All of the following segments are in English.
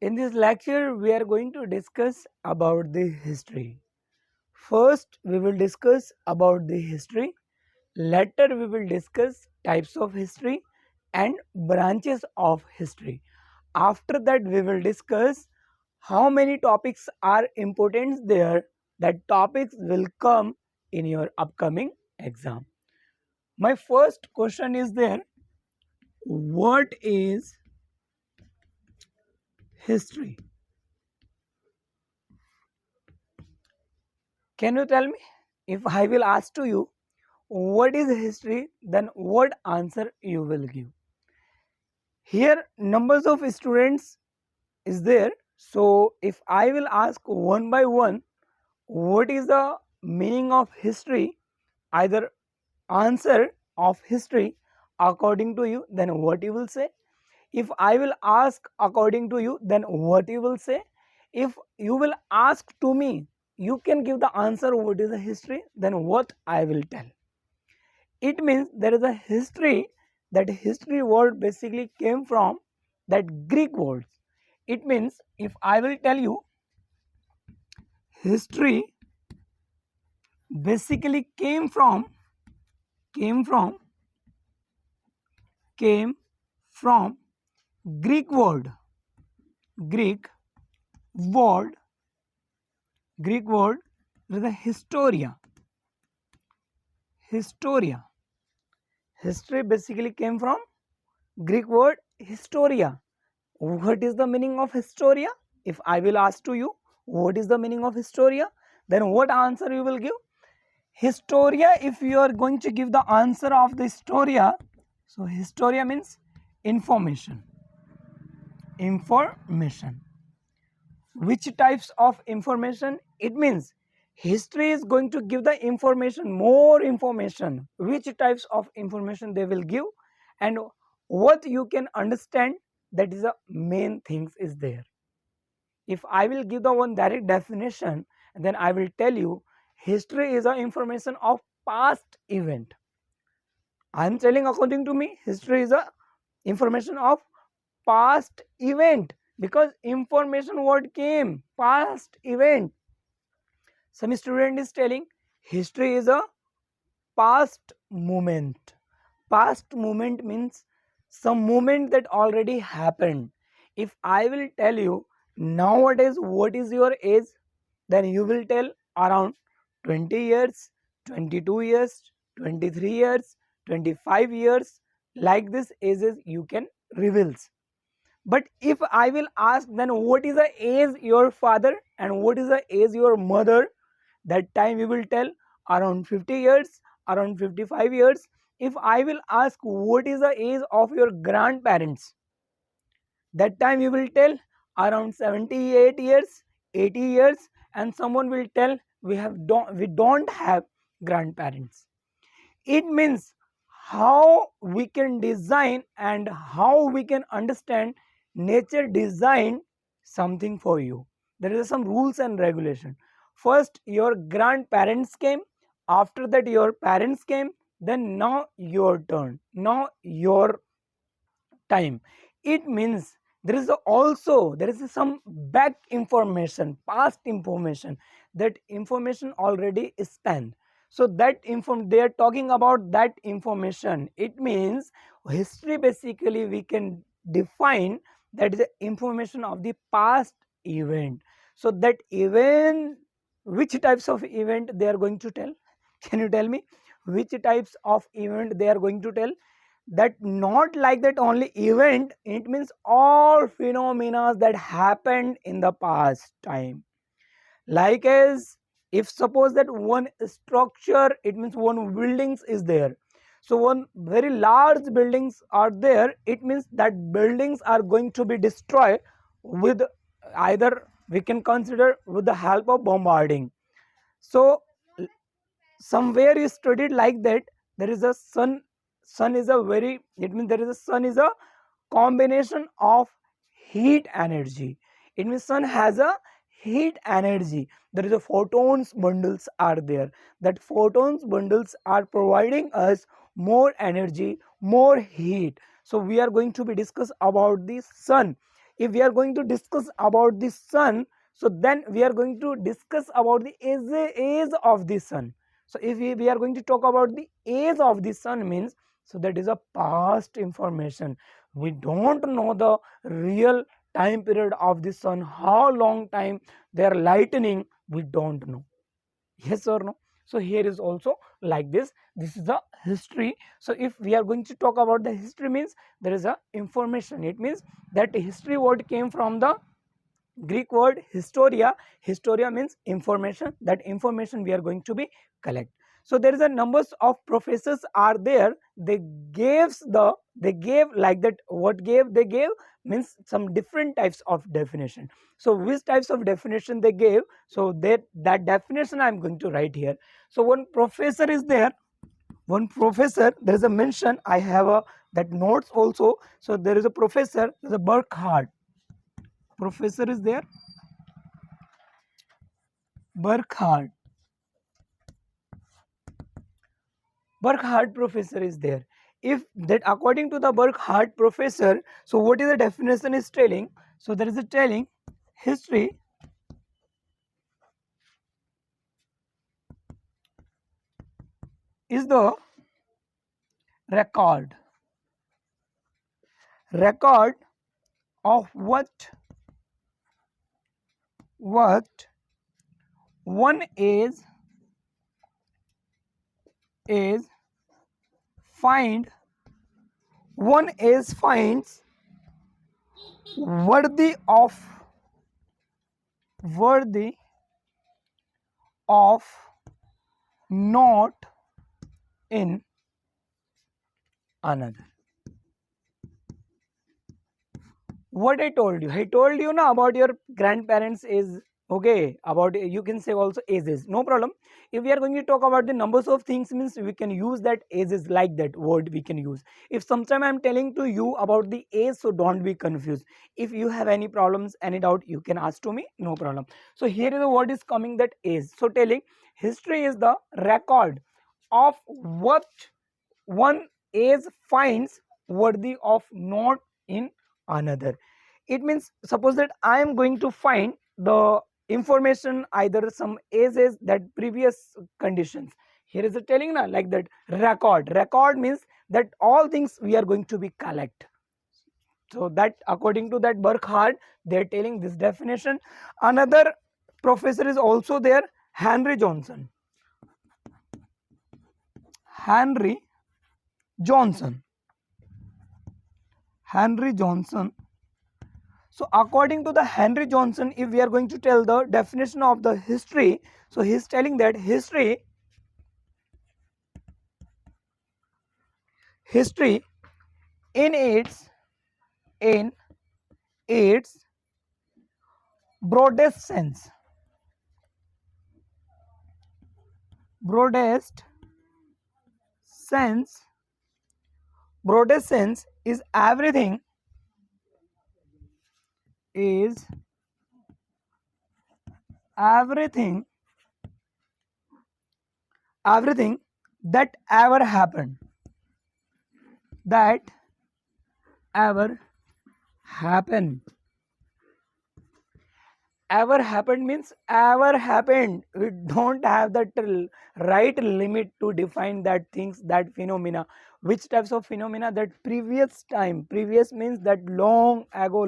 In this lecture, we are going to discuss about the history. First, we will discuss about the history. Later, we will discuss types of history and branches of history. After that, we will discuss how many topics are important there. That topics will come in your upcoming exam. My first question is there: what is history? Can you tell me? If I will ask to you, what is history, then what answer you will give? Here, numbers of students is there. So, if I will ask one by one, what is the meaning of history, either answer of history according to you, then what you will say? If I will ask according to you, then what you will say? If you will ask to me, you can give the answer what is the history, then what I will tell. It means there is a history. That history word basically came from that Greek words. It means if I will tell you, history basically came from Greek word Greek word Greek word is the historia. History basically came from Greek word historia. What is the meaning of historia? If I will ask to you, what is the meaning of historia, then what answer you will give? Historia, if you are going to give the answer of the historia, so historia means information. Which types of information? It means history is going to give the information, more information. Which types of information they will give, and what you can understand, that is the main things is there. If I will give the one direct definition, then I will tell you history is the information of past event. I am telling according to me, history is the information of past event, because information word came past event. Some student is telling history is a past moment. Past moment means some moment that already happened. If I will tell you nowadays what is your age, then you will tell around 20 years, 22 years, 23 years, 25 years. Like this ages you can reveals. But if I will ask, then what is the age your father and what is the age your mother, that time you will tell around 50 years, around 55 years. If I will ask what is the age of your grandparents, that time you will tell around 78 years, 80 years, and someone will tell we don't have grandparents. It means how we can design and how we can understand nature design something for you. There is some rules and regulation. First your grandparents came, after that your parents came, then now your turn, now your time. It means there is some back information, past information, that information already is spent. So that they are talking about that information. It means history basically we can define that is the information of the past event. So that event, which types of event they are going to tell? Can you tell me which types of event they are going to tell? That not like that only event, it means all phenomena that happened in the past time. Like as if suppose that one structure, it means one buildings is there, so one very large buildings are there, it means that buildings are going to be destroyed with, either we can consider with the help of bombarding. So somewhere you studied like that, there is a sun is a very, it means there is a sun is a combination of heat energy. It means sun has a heat energy. There is a photons bundles are there, that photons bundles are providing us more energy, more heat. So we are going to be discuss about the sun. if we are going to discuss about the sun, so then we are going to discuss about the age of the sun. So if we are going to talk about the age of the sun means, so that is a past information. We don't know the real time period of the sun, how long time they are lightening, we don't know. Yes or no? So here is also like this. This is the history. So if we are going to talk about the history means, there is a information. It means that history word came from the Greek word historia. Historia means information. That information we are going to be collect. So there is a numbers of professors are there. They gave like that. What gave they gave means some different types of definition. So which types of definition they gave? So that definition I am going to write here. So one professor is there. One professor, there is a mention. I have a that notes also. So there is a professor. There is a Burkhardt. Professor is there. Burkhardt. Burkhardt professor is there. If that according to the Burkhardt professor, so what is the definition is telling? So there is a telling history is the record of what one is finds worthy of not in another. What I told you now about your grandparents is okay, about you can say also ages, no problem. If we are going to talk about the numbers of things means, we can use that ages, like that word we can use. If sometime I am telling to you about the age, so don't be confused. If you have any problems, any doubt, you can ask to me, no problem. So here is the word is coming, that age. So telling history is the record of what one age finds worthy of not in another. It means suppose that I am going to find the information, either some ages, that previous conditions. Here is a telling now, like that record means that all things we are going to be collect. So that according to that Burkhardt, they are telling this definition. Another professor is also there, Henry Johnson. So according to the Henry Johnson, if we are going to tell the definition of the history, so he is telling that history in its broadest sense is everything that ever happened ever happened means ever happened. We don't have that right limit to define that things, that phenomena. Which types of phenomena? That previous means that long ago,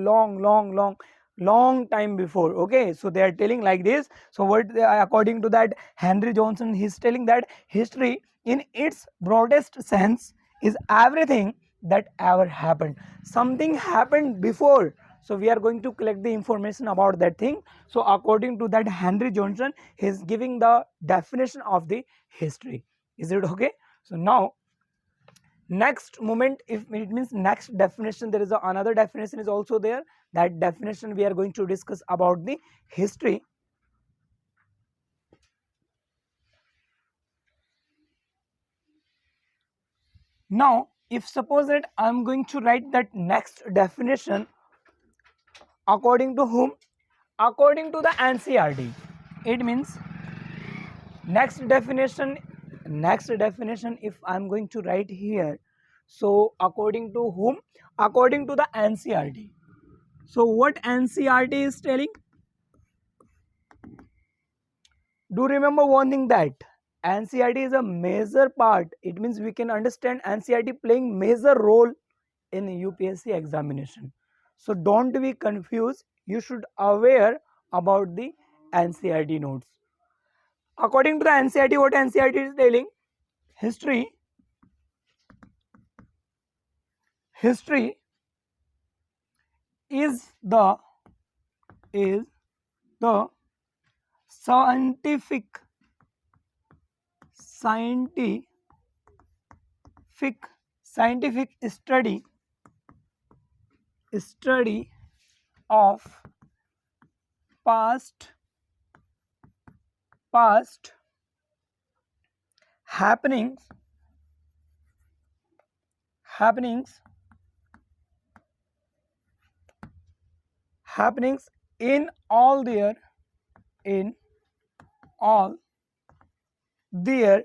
long time before. Okay, so they are telling like this. So what according to that Henry Johnson, he's telling that history in its broadest sense is everything that ever happened. Something happened before, so we are going to collect the information about that thing. So according to that Henry Johnson, he is giving the definition of the history. Is it okay? So now next moment, if it means next definition, there is another definition is also there. That definition we are going to discuss about the history. Now if suppose that I am going to write that next definition, according to whom? According to the NCERT. It means next definition if I am going to write here, so according to whom? According to the NCERT. So what NCERT is telling? Do remember one thing, that NCERT is a major part. It means we can understand NCERT playing major role in UPSC examination. So don't be confused. You should aware about the NCERT notes. According to the NCERT, what NCERT is telling? History is the scientific study of past happenings in all their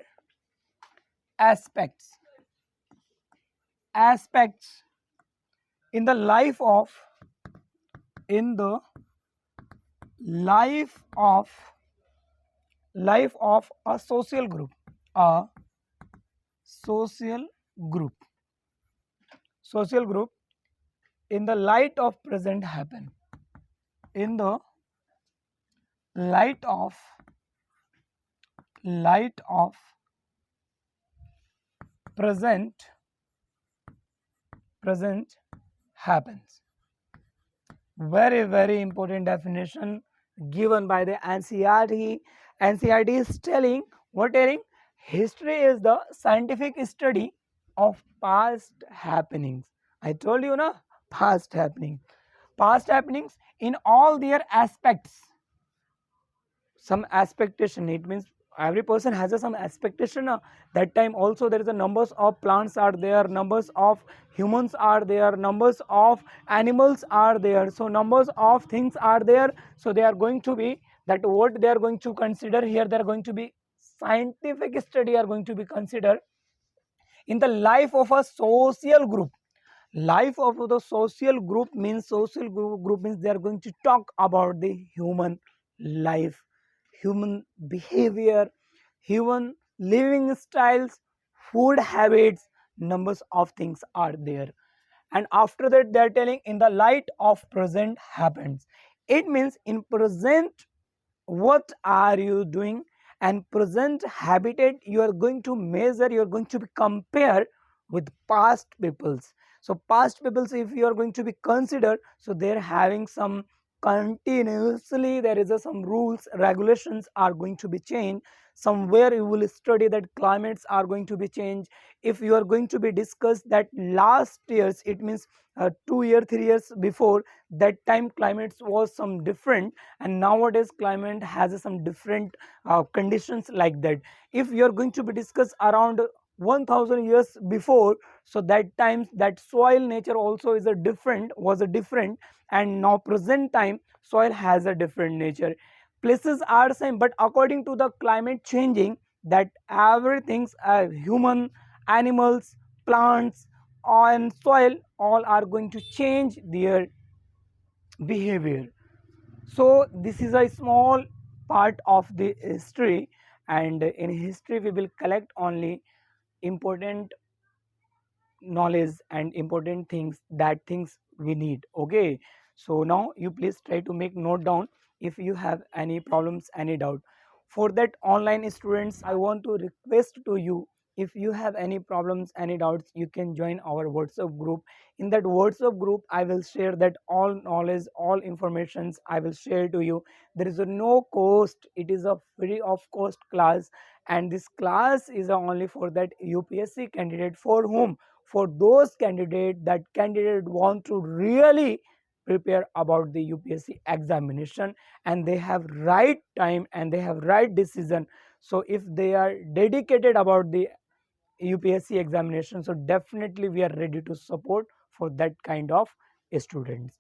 aspects in the life of a social group, social group in the light of present happen, in the light of present happens. Very, very important definition given by the NCERT. NCERT is telling, what telling? History is the scientific study of past happenings. I told you na, past happenings in all their aspects. Some expectation, it means every person has some expectation. That time also there is a numbers of plants are there, numbers of humans are there, numbers of animals are there, so numbers of things are there. So they are going to be that, what they are going to consider here, they are going to be scientific study are going to be considered in the life of a social group. Life of the social group means they are going to talk about the human life, human behavior, human living styles, food habits, numbers of things are there. And after that they are telling in the light of present happens. It means in present what are you doing, and present habitat you are going to measure, you are going to be compare with past peoples. So past peoples, if you are going to be considered, so they're having some continuously, there is some rules regulations are going to be changed. Somewhere you will study that climates are going to be changed. If you are going to be discussed that last years, it means 2 years 3 years before, that time climates was some different, and nowadays climate has some different conditions like that. If you are going to be discussed around 1000 years before, so that times that soil nature also is a different, was a different, and now present time soil has a different nature. Places are same, but according to the climate changing, that everything's human, animals, plants and soil all are going to change their behavior. So this is a small part of the history, and in history we will collect only important knowledge and important things, that things we need. Okay, so now you please try to make note down if you have any problems, any doubt. For that online students, I want to request to you, if you have any problems, any doubts, you can join our WhatsApp group. In that WhatsApp group I will share that all knowledge, all informations I will share to you. There is a no cost, it is a free of cost class, and this class is only for that UPSC candidate, for whom, for those candidate, that candidate want to really prepare about the UPSC examination, and they have right time and they have right decision. So if they are dedicated about the UPSC examination, so definitely we are ready to support for that kind of students.